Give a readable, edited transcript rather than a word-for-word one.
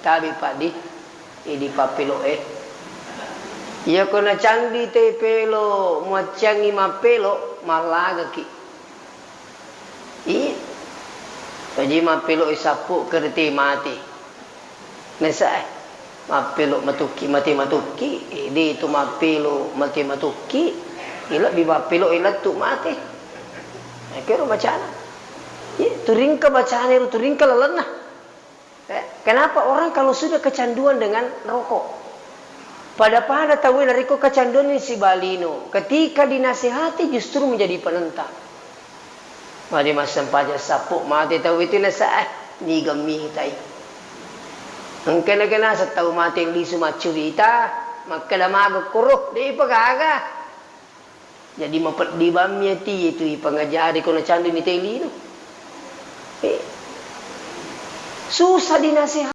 tabi pak di papelo ya kona candi te pelo muacangi mapelo malaga ki jadi mapelo isapu kerti mati nesa mapelo matuki mati matuki di itu mapelo mati matuki ila biba pelo ila tu mati kero bacaan turingka bacaan itu turingka lelenah. Kenapa orang kalau sudah kecanduan dengan rokok pada tahu dari kok kecanduan ini si balino ketika dinasihati justru menjadi penentang mari masam paja sapuk mati tahu itu lesa ni gami tai engkena setahu mati lisu macurita maka damago kuruh di pagaga jadi mempet di bamnya ti itu pengajari kono candu ni teli itu susah dinasihati.